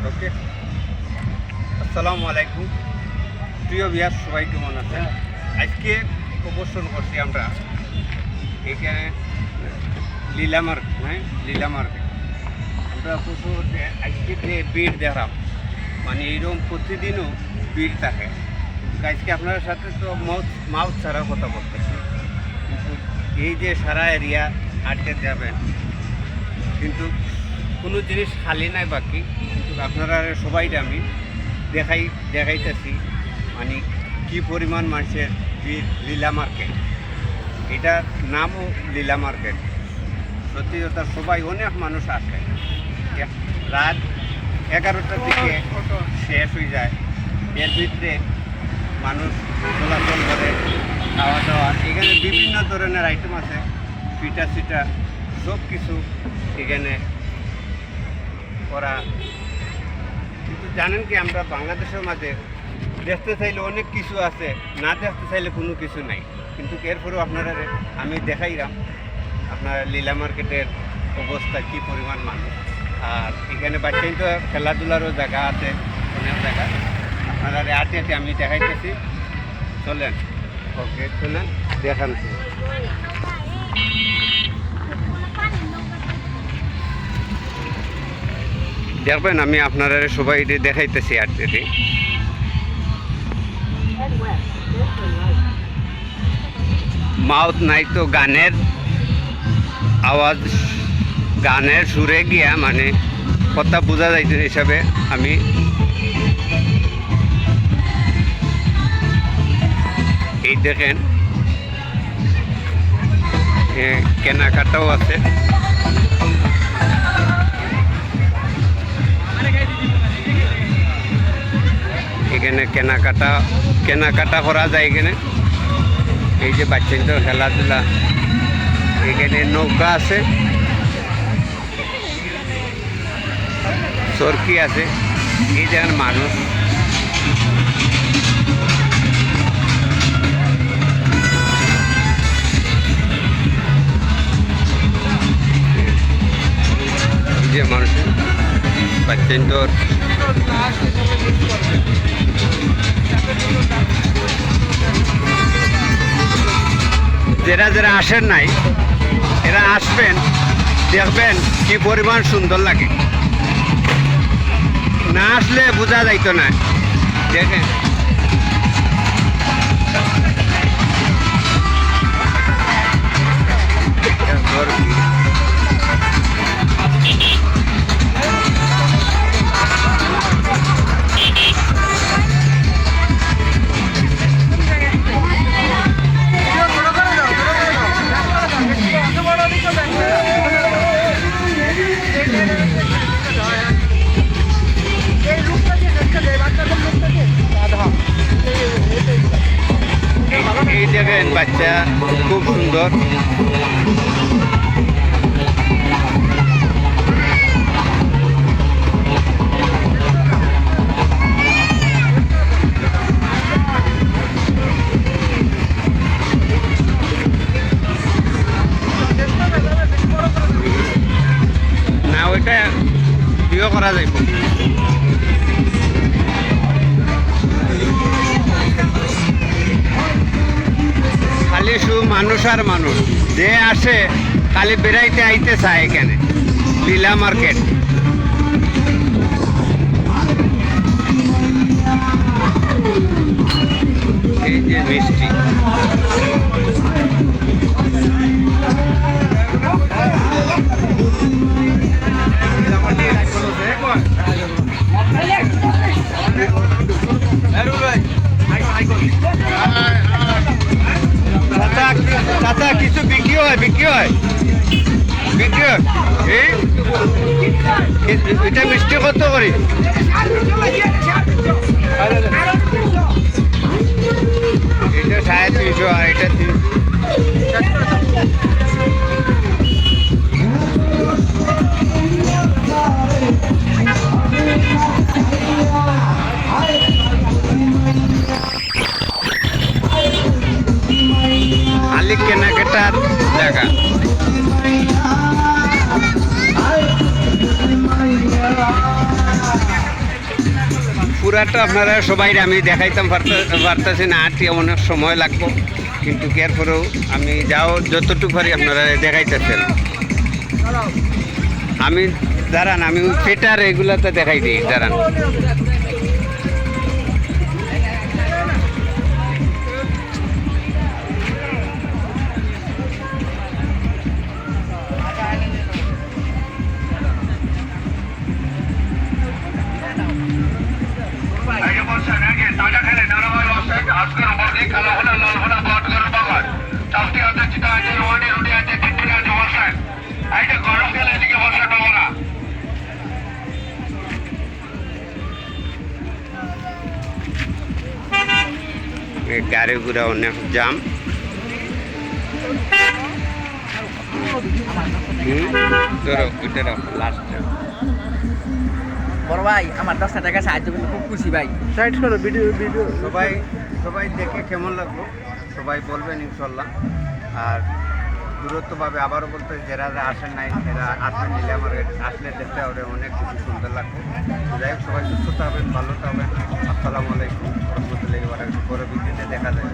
ওকে। আসসালামু আলাইকুম প্রিয় বিয়ার, সবাই কেমন আছেন? আজকে প্রদর্শন করছি আমরা এখানে লীলা মার্কেট, হ্যাঁ লীলা মার্কেট। আমরা প্রচুর আজকে যে ভিড় দেখলাম, মানে এইরকম প্রতিদিনও ভিড় থাকে। আজকে আপনার সাথে তো মাউথ ছাড়া কথা বলতেছি, কিন্তু এই যে সারা এরিয়া আটকে যাবেন, কিন্তু কোনো জিনিস খালি নাই বাকি। কিন্তু আপনারা সবাই আমি দেখাইতেছি মানে কি পরিমাণ মানুষের লীলা মার্কেট। এটার নামও লীলা মার্কেট। সত্যি কথা, সবাই অনেক মানুষ আসে। রাত 11টার দিকে শেষ হয়ে যায়। এর ভিতরে মানুষ চলাচল করে, খাওয়া দাওয়া। এখানে বিভিন্ন ধরনের আইটেম আছে, পিঠা সিটা সব কিছু এখানে করা। কিন্তু জানেন কি, আমরা বাংলাদেশের মাঝে দেখতে চাইলে অনেক কিছু আছে, না দেখতে চাইলে কোনো কিছু নাই। কিন্তু এরপরেও আপনারা আমি দেখাইলাম আপনার লীলা মার্কেটের অবস্থা, কী পরিমাণ মানুষ। আর এখানে বাচ্চাই তো খেলাধুলারও জায়গা আছে, অনেক জায়গা। আপনারা আটে আমি দেখাইতেছি, চলেন। ওকে, চলেন দেখান। দেখবেন আমি আপনারা সবাই দেখাইতেছি আটটি। মাউথ নাই তো গানের আওয়াজ, গানের সুরে গিয়া মানে কথা বোঝা যাইতে হিসাবে আমি এই দেখেন কেনাকাটাও আছে। এখানে কেনাকাটা করা যায়। এখানে এই যে বাচ্চাদের খেলাধুলা, এখানে নৌকা আছে, চরকি আছে। এই দেখেন মানুষ, এই যে মানুষ বাচ্চাদের যারা আসেন নাই, এরা আসবেন, দেখবেন কি পরিমাণ সুন্দর লাগে। না আসলে বোঝা যাইতো না। দেখেন এই দেখেন বাচ্চা খুব সুন্দর। না ওইটা বিয়ে করা যাইব। খালি শুধু মানুষ আর মানুষ, যে আসে খালি বেড়াইতে আইতে চায় এখানে লীলা মার্কেট। এই যে মিষ্টি, চাচা কিছু বিক্রি হয় এটা মিষ্টি কত করি? এটা 350 আর এটা 300। খালি কেনাকাটার জায়গা। পুরাটা আপনারা সবাই আমি দেখাইতাম পারতেছি না, আটটি অনেক সময় লাগবো, কিন্তু এরপরেও আমি যাও যতটুকু পারি আপনারা দেখাইতেছেন। আমি দাঁড়ান, আমি ফিটার এগুলাতে দেখাই দিই, দাঁড়ান। গাড়ি ঘোড়া অনেক জাম। ধরো ওইটা লাস্ট। বড় ভাই আমার 10 টাকা সাহায্য করলে খুব খুশি ভাই। সাইড করো, ভিডিও ভিডিও। সবাই সবাই দেখে কেমন লাগলো সবাই বলবেন ইনশাল্লাহ। আর দূরত্বভাবে আবারও বলতে যারা আসেন নাই এরা আসবেন, নিলে আমার আসলে দেখতে হবে অনেক কিছু সুন্দর লাগবে। যাই হোক, সবাই সুস্থ থাকবেন, ভালো থাকবেন। আসসালামু আলাইকুম রহমতুল্লাহি ওয়া বারাকাতুহু। পরে ভিডিওতে দেখা যাবে।